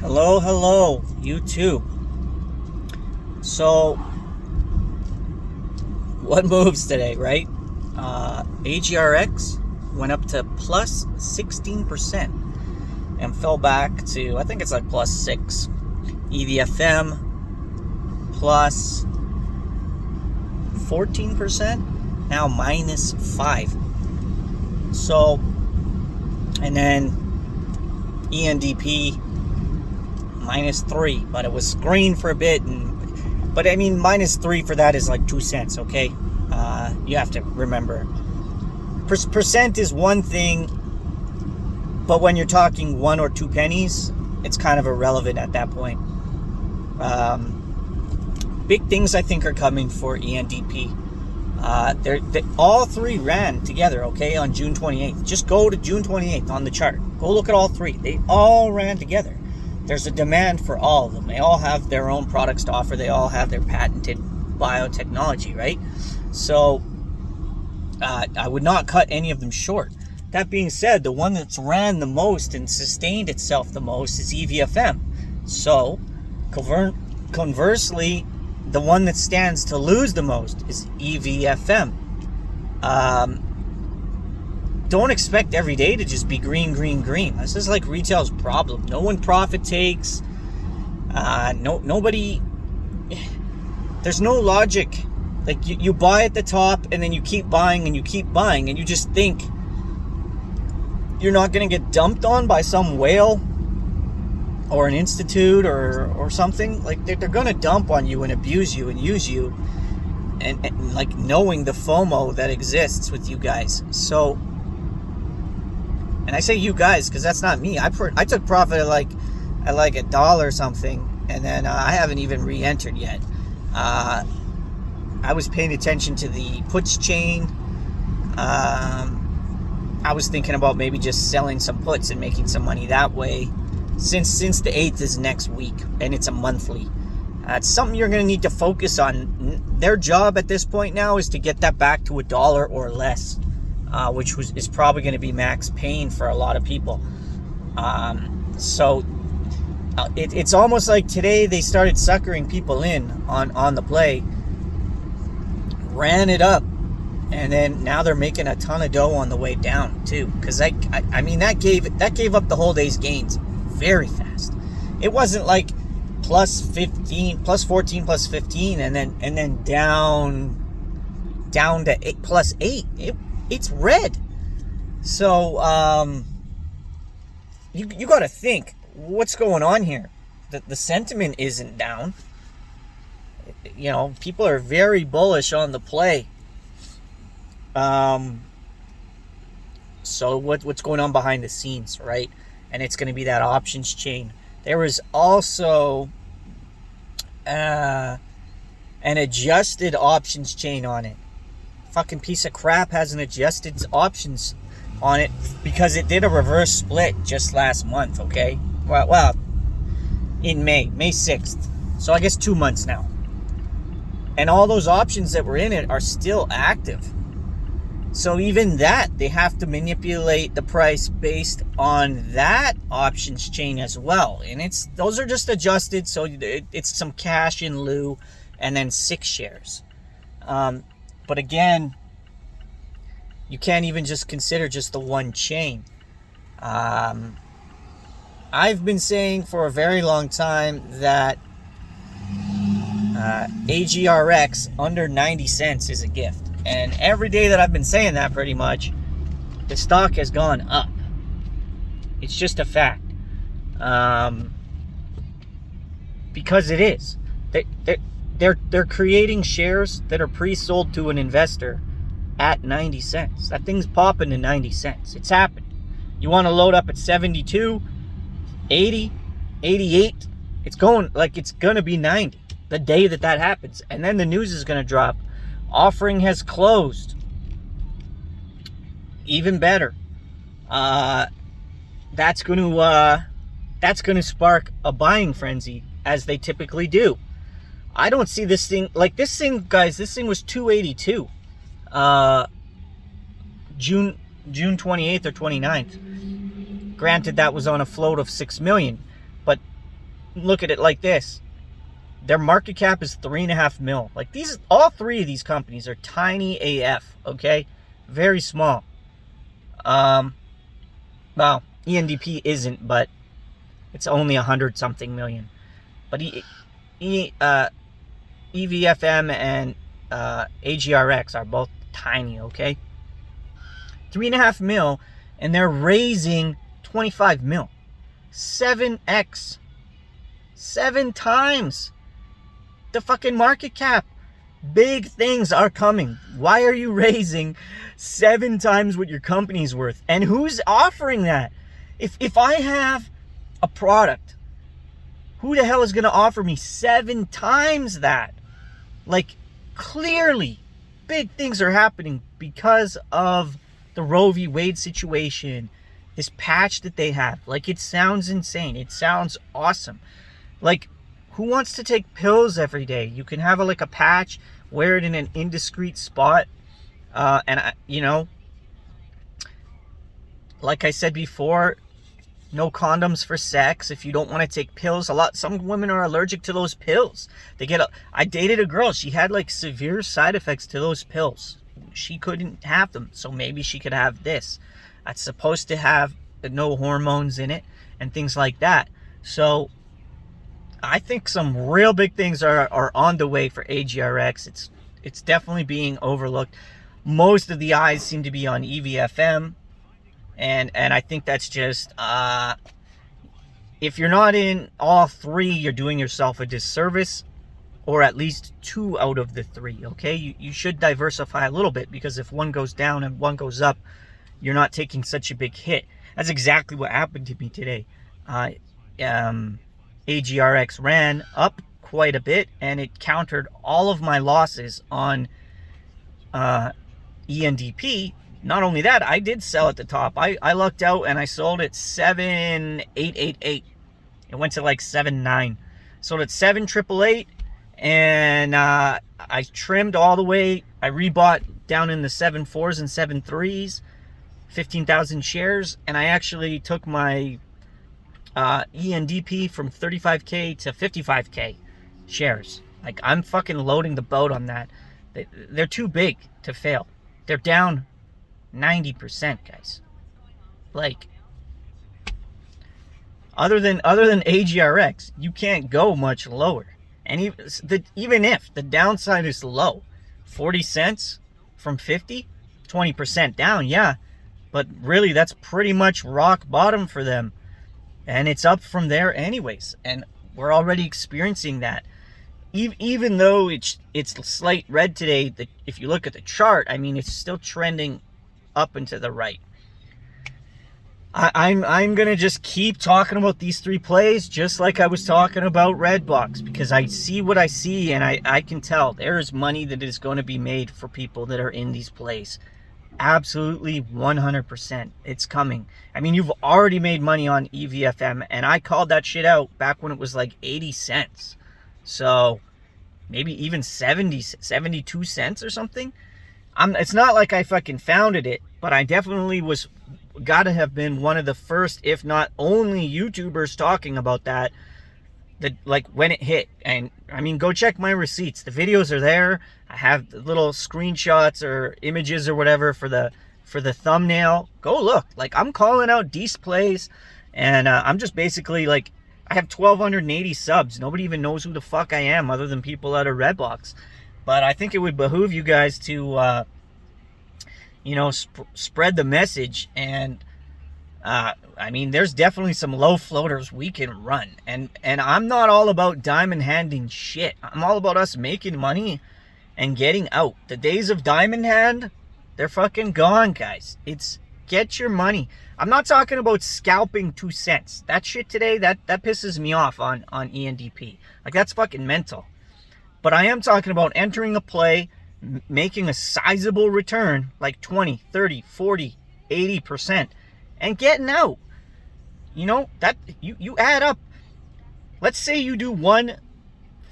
Hello, hello, YouTube. So, what moves today, right? agrx went up to plus 16% and fell back to, I think it's like plus 6. EVFM plus 14%, now minus 5. So, and then ENDP minus 3, but it was green for a bit, but I mean minus 3 for that is like 2 cents. Okay, you have to remember percent is one thing, but when you're talking 1 or 2 pennies, it's kind of irrelevant at that point. Big things I think are coming for ENDP. They all three ran together, okay, on June 28th. Just go to June 28th on the chart. Go look at all three. They all ran together. There's a demand for all of them. They all have their own products to offer. They all have their patented biotechnology, right? So I would not cut any of them short. That being said, the one that's ran the most and sustained itself the most is EVFM. So conversely, the one that stands to lose the most is EVFM. Don't expect every day to just be green, green, green. This is like retail's problem. No one profit takes. Nobody. There's no logic. Like you buy at the top and then you keep buying and you keep buying and you just think you're not going to get dumped on by some whale or an institute or something. Like they're going to dump on you and abuse you and use you, and like knowing the FOMO that exists with you guys. So. And I say you guys because that's not me. I took profit at like $1 or something, and then I haven't even re-entered yet. I was paying attention to the puts chain. I was thinking about maybe just selling some puts and making some money that way. Since the 8th is next week and it's a monthly, it's something you're going to need to focus on. Their job at this point now is to get that back to $1 or less. Which is probably going to be max pain for a lot of people. So it's almost like today they started suckering people in on the play, ran it up, and then now they're making a ton of dough on the way down too. Because I mean that gave up the whole day's gains very fast. It wasn't like plus 15, plus 14, plus 15, and then down to 8, plus 8. It's red. So you got to think what's going on here. The sentiment isn't down. You know, people are very bullish on the play. So what's going on behind the scenes, right? And it's going to be that options chain. There was also an adjusted options chain on it. Fucking piece of crap hasn't adjusted its options on it because it did a reverse split just last month, okay? Well, in May 6th. So I guess 2 months now. And all those options that were in it are still active. So even that, they have to manipulate the price based on that options chain as well. And those are just adjusted, so it's some cash in lieu and then 6 shares. But again, you can't even just consider just the one chain. I've been saying for a very long time that agrx under 90 cents is a gift. And every day that I've been saying that, pretty much, the stock has gone up. It's just a fact. Because it is. They're creating shares that are pre-sold to an investor at 90 cents. That thing's popping to 90 cents. It's happening. You want to load up at 72, 80, 88. It's going to be 90 the day that happens. And then the news is going to drop. Offering has closed. Even better. That's going to spark a buying frenzy, as they typically do. I don't see this thing, like this thing, guys, this thing was 282. June 28th or 29th. Granted, that was on a float of 6 million, but look at it like this. Their market cap is 3.5 mil. Like all three of these companies are tiny AF, okay? Very small. Well, ENDP isn't, but it's only 100 something million. But EVFM and agrx are both tiny, okay? 3.5 mil, and they're raising 25 mil. 7x. 7 times the fucking market cap. Big things are coming. Why are you raising 7 times what your company's worth? And who's offering that? If I have a product, who the hell is going to offer me 7 times that? Like, clearly, big things are happening because of the Roe v. Wade situation. This patch that they have. Like, it sounds insane. It sounds awesome. Like, who wants to take pills every day? You can have a patch, wear it in an indiscreet spot. Like I said before, no condoms for sex if you don't want to take pills. Some women are allergic to those pills. I dated a girl. She had severe side effects to those pills. She couldn't have them, so maybe she could have this. It's supposed to have no hormones in it and things like that. So I think some real big things are on the way for agrx. It's definitely being overlooked. Most of the eyes seem to be on EVFM, and I think that's just if you're not in all three, you're doing yourself a disservice, or at least 2 out of the 3. Okay, you should diversify a little bit, because if one goes down and one goes up, you're not taking such a big hit. That's exactly what happened to me today. agrx ran up quite a bit, and it countered all of my losses on ENDP. Not only that, I did sell at the top. I lucked out and I sold at 7,888. It went to 7,9. Sold at 7,888, and I trimmed all the way. I rebought down in the 7.4s and 7.3s, 15,000 shares, and I actually took my ENDP from 35k to 55k shares. I'm fucking loading the boat on that. They're too big to fail. They're down 90%, guys. Other than agrx, you can't go much lower. And even if the downside is low, 40 cents from 50, 20% down, yeah. But really, that's pretty much rock bottom for them. And it's up from there anyways. And we're already experiencing that. Even though it's slight red today, if you look at the chart, it's still trending up and to the right. I'm going to just keep talking about these 3 plays, just like I was talking about Redbox, because I see what I see, and I can tell there is money that is going to be made for people that are in these plays. Absolutely 100%. It's coming. You've already made money on EVFM, and I called that shit out back when it was 80 cents. So maybe even 72 cents or something. It's not like I fucking founded it, but I definitely gotta have been one of the first, if not only, YouTubers talking about that when it hit. And go check my receipts. The videos are there. I have the little screenshots or images or whatever for the thumbnail. Go look. I'm calling out these plays, and I'm just basically I have 1,280 subs. Nobody even knows who the fuck I am other than people out of Redbox. But I think it would behoove you guys to spread the message. And there's definitely some low floaters we can run, and I'm not all about diamond handing shit. I'm all about us making money and getting out. The days of diamond hand, they're fucking gone, guys. It's get your money. I'm not talking about scalping 2 cents. That shit today, that pisses me off on ENDP. That's fucking mental. But I am talking about entering a play, making a sizable return, 20, 30, 40, 80%, and getting out. That you add up. Let's say you do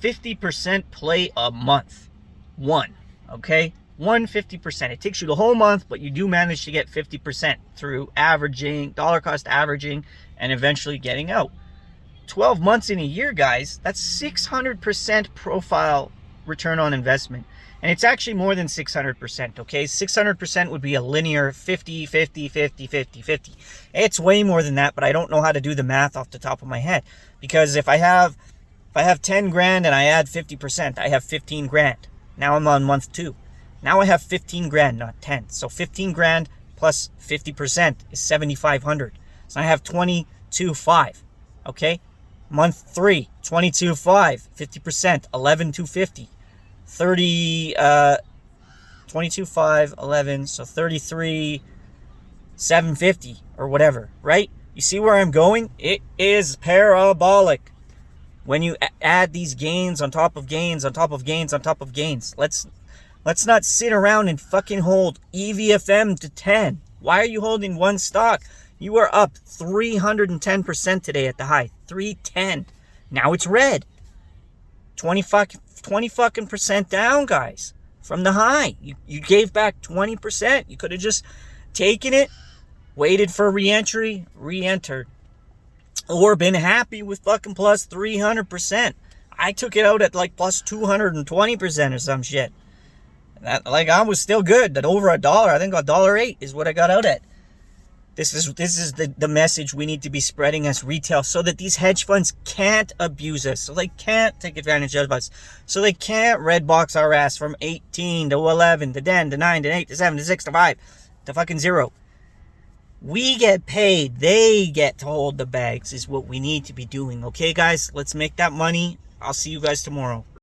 50% play a month. Okay? 50%. It takes you the whole month, but you do manage to get 50% through averaging, dollar cost averaging, and eventually getting out. 12 months in a year, guys, that's 600% profile return on investment. And it's actually more than 600%, okay? 600% would be a linear 50, 50, 50, 50, 50. It's way more than that, but I don't know how to do the math off the top of my head. Because if I have 10 grand and I add 50%, I have 15 grand. Now I'm on month 2. Now I have 15 grand, not 10. So 15 grand plus 50% is 7,500. So I have 22,500, okay? Month 3, 22,500, 50%, 11,250. 22,500, 11, so 33,750 or whatever, right? You see where I'm going? It is parabolic. When you add these gains on top of gains on top of gains on top of gains, let's not sit around and fucking hold EVFM to 10. Why are you holding one stock? You are up 310% today at the high. 310. Now it's red. 20 fucking percent down, guys, from the high. You gave back 20%. You could have just taken it, waited for re-entry, re-entered, or been happy with fucking plus 300%. I took it out at like plus 220% or some shit. That, like, I was still good. That over $1, I think $1.08 is what I got out at. This is the message we need to be spreading as retail, so that these hedge funds can't abuse us, so they can't take advantage of us, so they can't red box our ass from 18 to 11 to 10 to 9 to 8 to 7 to 6 to 5 to fucking 0. We get paid. They get to hold the bags is what we need to be doing. Okay, guys? Let's make that money. I'll see you guys tomorrow.